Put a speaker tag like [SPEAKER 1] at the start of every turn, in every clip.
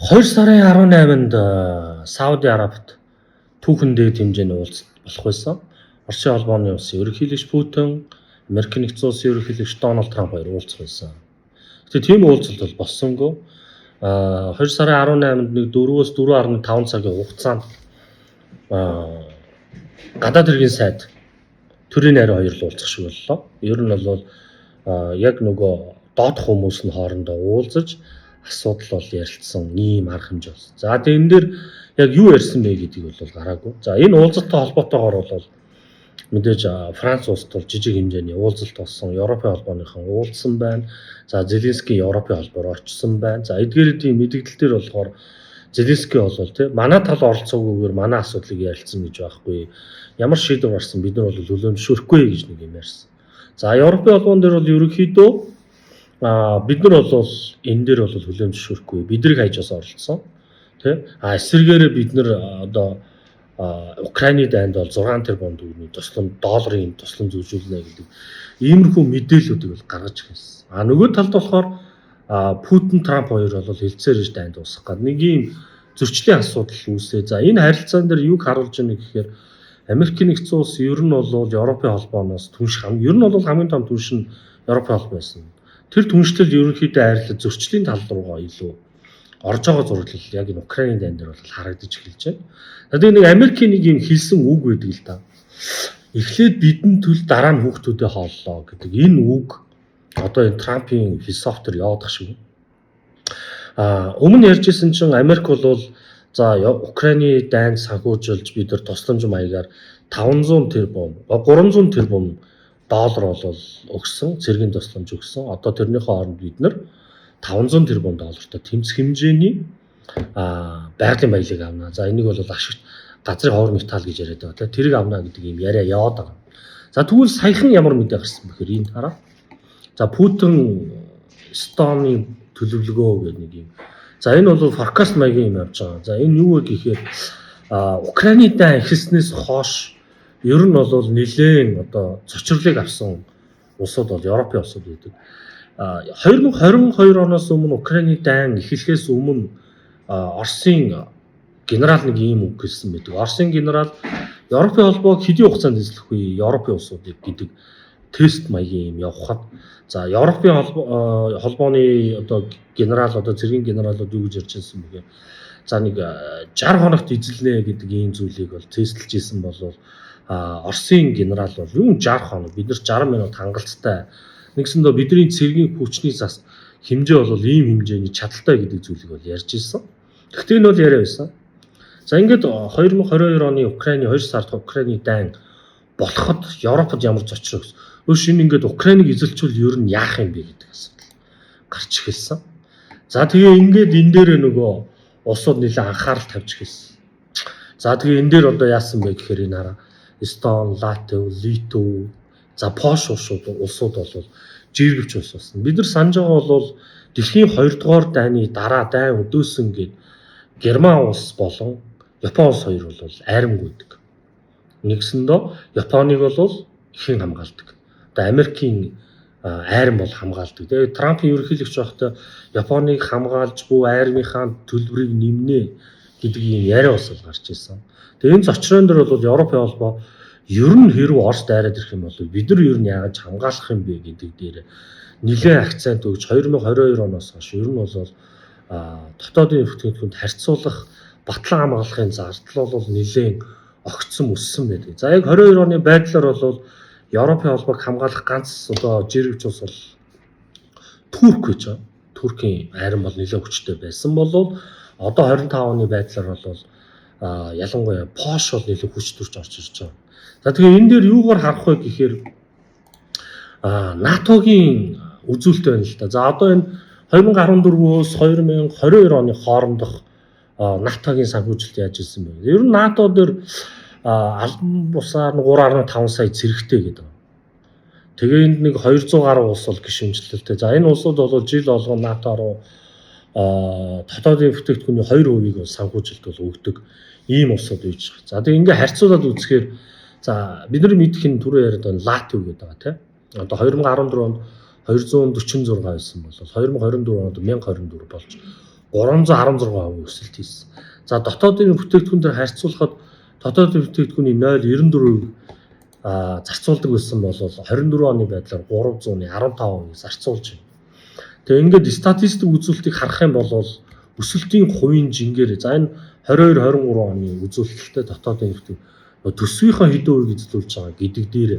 [SPEAKER 1] 2 сарын 18-нд Сауди Арабид түүхэн дээд хэмжээний уулзалт болох байсан. Оросын холбооны улсын ерөнхийлөгч Путин, Америкийн нэгдсэн улсын ерөнхийлөгч Дональд Трамп хоёр уулзах байсан. Гэтэ тийм уулзалт бол болсонгүй. 2 сарын 18-нд нэг 4-өөс 4.5 цагийн хугацаанд гадаад хэргийн сайд төрийн найрын хоёр л уулзах шиг боллоо. Ер нь бол яг нөгөө доодох хүмүүс нь хоорондоо уулзаж асуудал бол ярилцсан ийм арга хэмжээ болсон. За тэгээ энэ дээр яг юу ярьсан бэ гэдгийг бол гараагүй. За энэ уулзалттай холбоотойгоор бол мэдээж Франц улсад бол жижиг хэмжээний уулзалт болсон. Европын холбооныхон уулзсан байна. За Зеленский Европын холбоор очсон байна. За эдгээрийн мэдээлэл дээр болохоор Зеленский бол тий манай тал оролцоогүйгээр манай асуудлыг ярилцсан гэж байхгүй. Ямар шийдвэр гарсан бид нар бол төлөөлөмжшөөрөхгүй гэж нэг юм ярьсан. За Европын холбоон дээр бол ерөнхийдөө бид нар бол энэ дээр бол төлөөлөмжшөөрөхгүй. Бидрийг хайжаас оролцсон. Тэ эсвэргээр бид нар одоо Украины дайнд бол 6 тэрбум төгрөгийн тусламж долларын тусламж зөвшөөрлөө гэдэг иймэрхүү мэдээллүүдийг бол гаргаж ирсэн. Нөгөө талд болохоор Путин Трамп хоёр бол хэлцээр иж дайнд дуусгах гэдэг нэг ийм зөрчлийн асуудал үүсээ. За энэ харилцаан дээр юг харуулж байна гэхээр Америкийн нэгдсэн улс ер нь бол Европын холбооноос түнш ер нь бол хамгийн том түнш нь Европын холбоо байсан. Тэр түншлэл ерөнхийдөө арилж зөрчлийн тал руугаа илүү орж байгаа зураглал яг энэ Украины дайн дээр бол харагдаж эхэлж байна. Тэгээд нэг Америкийн нэг юм хэлсэн үг байдаг л да. Эхлээд бидэн төл дараа нь хүүхдүүдэд хооллоо гэдэг энэ үг одоо энэ Трампын философитер яваадах шиг. Өмнө ярьжсэн чинь Америк бол за Украины дайнд санхүүжилж бид нар тусламж маягаар 500 тэрбум 300 тэрбум доллар бол өгсөн, цэргийн тусламж өгсөн. Одоо тэрнийхээ хооронд бид нар 500 тэрбум доллартай тэмцэх хэмжээний байгалийн баялаг авна. За энийг бол ашигт газрын ховор металл гэж яриад байгаа. Тэрийг авна гэдэг юм яриа яваад байгаа. За тэгвэл саяхан ямар мэдээ гарсан бэхээр энэ хараа. За Путин Эстоны төлөвлөгөө гэдэг нэг юм. За энэ бол forecast маягийн юм явж байгаа. За энэ юу вэ гэхээр Украины дайн эхэлснээс хойш ер нь бол нэлээд одоо цочрлыг авсан улсууд бол Европын улсууд байдаг. 2022 оноос өмнө Украины дайн эхлэхээс өмнө Оросын генерал нэг ийм үг хэлсэн байдаг. Оросын генерал Европын холбоог хэдийн хугацаанд эзлэх вэ? Европын улсуудыг гэдэг тест маягийн юм явахад за Европын холбооны одоо генерал одоо цэргийн генералууд юу гэж ярьж байсан бэ? За нэг 60 хоногт эзэлнэ гэдэг ийм зүйлийг бол тестэлж исэн бол Оросын генерал бол юу 60 хоног бид нар 60 минут хангалттай нэгсэндээ бидний цэргийн хүчний зас хэмжээ бол ийм хэмжээний чадaltaй гэдэг зүйлийг бол ярьж ирсэн. Гэхдээ энэ бол яриа байсан. За ингээд 2022 оны Украины 2 сард Украины дайн болоход Европод ямар зочроо гэсэн. Шинэ ингээд Украиныг эзэлчүүл ер нь яах юм бэ гэдэг асуудал гарч эхэлсэн. За тэгээ ингээд энэ дээр нөгөө улсууд нэлээд анхаарал тавьж эхэлсэн. За тэгээ энэ дээр одоо яасан бэ гэхээр энэ хараа Эстон, Латв, Литв, за Польш улсууд бол жиргэвч улс болсон. Бид нар санаж байгаа бол дэлхийн 2 дугаар дайны дараа дайн өдөөсөн гээд Герман улс болон Япон улс хоёр бол айрамгүй байдаг. Нэгсэндөө Японыг бол ихэн хамгаалдаг. Одоо Америкийн айрам бол хамгаалдаг. Тэгээд Трампын ерөнхийлөгч байхдаа Японыг хамгаалж буй айрмынхаа төлбөрийг нэмнэ гэдэг ийм яриа бас гарч ирсэн. Тэгээд энэ зочрон дээр бол Европын холбоо ер нь хэрв Орос дайраад ирэх юм бол бид нар ер нь яаж хамгаалах юм бэ гэдэг дээр нэлээд акцент өгж 2022 оноос хойш ер нь бол дотоодын бүтээгдэхүүнд харьцуулах батлан хамгаалахын зардал бол нэлээд огцсон өссөн байдаг. За яг 22 оны байдлаар бол Европын холбоог хамгаалах ганц одоо жиргэвч улс бол Турк гэж байна. Туркийн айрам бол нэлээд хүчтэй байсан бол одоо 25 оны байдлаар бол ялангуяа Польш бол нэлээд хүч төрж орж ирж байгаа. За тэгээ энэ дээр юугаар харах вэ гэхээр НАТОгийн үзүүлэлт байна л да. За одоо энэ 2014-өөс 2022 оны хоорондох НАТОгийн санхүүжилт яаж ирсэн бэ? Ер нь НАТО дээр албан бусаар 3.5 сая зэрэгтэй гэдэг. Тэгээ энд нэг 200 гаруй улс бол гишүүнчлэлтэй. За энэ улсууд бол жил болгон НАТО руу дотоодын бүтээгдэхүүний 2% бол санхүүжилт бол өгдөг ийм улсууд үйж байгаа. За тэгээ ингээ харьцуулаад үзэхээр за бидний мэдэх энэ түрүү яриад байна Латв гэдэг байгаа тийм. Одоо 2014 онд 246 байсан бол 2024 онд 1024 болж 316% өсөлт хийсэн. За дотоодын бүтээгдэхүүн дээр харьцуулахад дотоодын бүтээгдэхүүний 0.94% зарцуулдаг байсан бол 24 оны байдлаар 315% зарцуулж байна. Тэгээ ингээд статистик үзүүлэлтийг харах юм бол өсөлтийн хувийн жингээр за энэ 22-23 оны үзүүлэлттэй дотоодын бүтээгдэхүүн төсвийнхөө хэдэн хувийг эзлүүлж байгаа гэдэг дээр.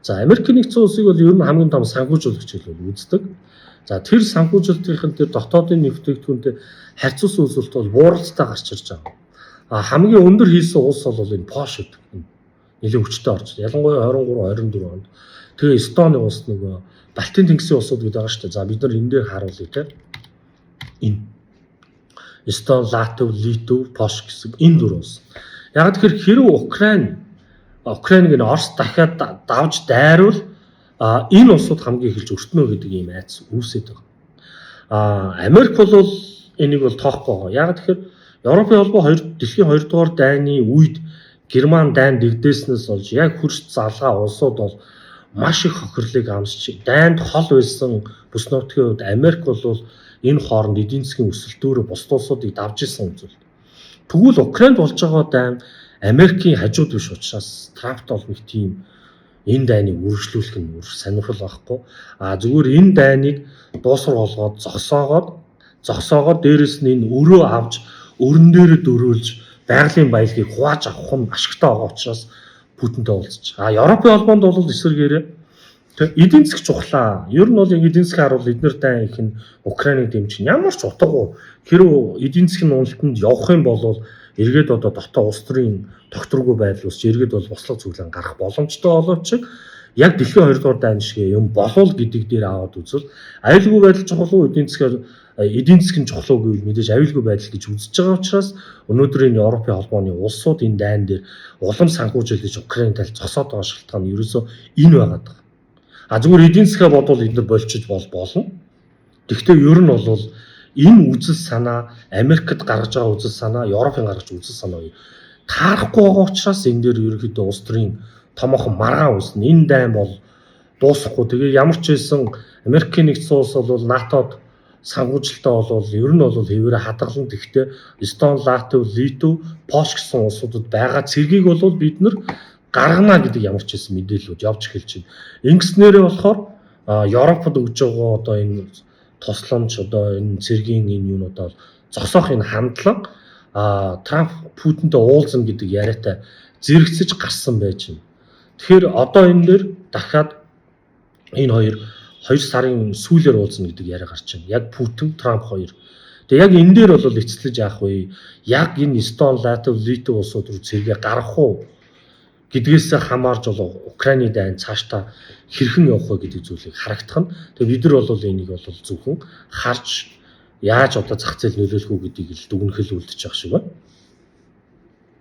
[SPEAKER 1] За Америкийн нэгдсэн улсыг бол ер нь хамгийн том санхүүжуулагч хэлбэл үздэг. За тэр санхүүжилтийн дээр дотоодын бүтээгдэхүүнтэй харьцуулсан үзүүлэлт бол бууралцтай гарч ирж байгаа. Хамгийн өндөр хийсэн улс бол энэ Польш гэдэг. Нэлээд хүчтэй орж байна. Ялангуяа 23-24 онд. Тэгээ Эстоны улс нөгөө Балтийн тэнгисийн улсууд гэдэг байгаа шүү дээ. За бид нар энэ дээр харуулъя те. Энэ Эстон, Латв, Литв, Польш гэсэн энэ дөрвөн улс. Яг тэгэхээр хэрэв Украиныг энэ Орос дахиад давж дайруул энэ улсууд хамгийн эхэлж өртнө гэдэг ийм айц үүсээд байгаа. Америк бол энийг бол тоохгүй байгаа. Яг тэгэхээр Европын холбоо дэлхийн 2 дугаар дайны үед Герман дайн дэгдээснээс болж яг хөрш залгаа улсууд бол маш их хохирлыг амсч дайнд хол байсан бүс нутгийн хувьд Америк бол энэ хооронд эдийн засгийн өсөлтөөр бус улсуудыг давж исэн үзүүл. Тэгвэл Украинд болж байгаа дайн Америкийн хажууд биш учраас Трампт бол нэг тийм энэ дайныг үргэлжлүүлэх нь өөр сонирхол байхгүй. Зүгээр энэ дайныг дуусгар болгоод зогсоогоод дээрэс нь энэ өрөө авч өрн дээрээ дөрөөлж байгалийн баялагийг хувааж авах нь ашигтай байгаа учраас Путинтэй уулзч. Европын холбоонд бол эсвэргээрээ эдийн засаг чухлаа. Ер нь бол эдийн засгийн харуул эднэр дайн их нь Украиныг дэмжих ямар ч утгагүй. Хэрэв эдийн засгийн уналтанд явах юм бол эргээд одоо дотоод улс төрийн тогтворгүй байдал үүсч эргээд бол бослог зөвлөн гарах боломжтой боловч яг дэлхийн 2 дугаар дайн шиг юм болов гэдэг дээр аваад үзвэл аюулгүй байдал чухал уу эдийн засгийн чухал уу гэвэл мэдээж аюулгүй байдал гэж үзэж байгаа учраас өнөөдөр энэ Европын холбооны улсууд энэ дайн дээр улам санхүүжилж Украин талд зогсоод байгаа шалтгаан нь ерөөсөө энэ байгаад байгаа. Зүгээр эдийн засгаа бодвол эдгээр болчих болно. Гэхдээ ер нь бол энэ үзэл санаа Америкт гаргаж байгаа үзэл санаа, Европын гаргаж үзэл санаа таарахгүй байгаа учраас энэ дээр ерөнхийдөө улс төрийн томоохон маргаан үүснэ. Энэ дайн бол дуусахгүй. Тэгээ ямар ч хэлсэн Америкийн нэгдсэн улс бол НАТОд санхүүжилтаа бол ер нь бол хэвээрээ хадгалан. Гэхдээ Эстон, Латв, Литв, Польш гэсэн улсуудад байгаа цэргийг бол бид нар гаргана гэдэг ямар ч хэлсэн мэдээлэлүүд явж эхэлж байна. Ингэснээрээ болохоор Европод өгж байгаа одоо энэ тосломж одоо энэ цэргийн энэ юунуудаа зогсоох энэ хандлага Трамп Путинтэй уулзна гэдэг яриатай зэрэгцэж гарсан байж байна. Тэгэхээр одоо энэ дээр дахиад энэ хоёр сарын сүүлээр уулзна гэдэг яриа гарч байна. Яг Путин, Трамп хоёр. Тэгээ яг энэ дээр бол эцэлж яах вэ? Яг энэ Эстон, Латв, Литв улсууд руу цэргээ гаргах уу гэдгээс хамаарж бол Украины дайн цаашдаа хэрхэн явах вэ гэдэг зүйлийг харагдах нь. Тэгээ бид нар бол энийг бол зөвхөн харж яаж одоо зах зээл нөлөөлөх үү гэдгийг л дүгнэхэл үлдчих шиг байна.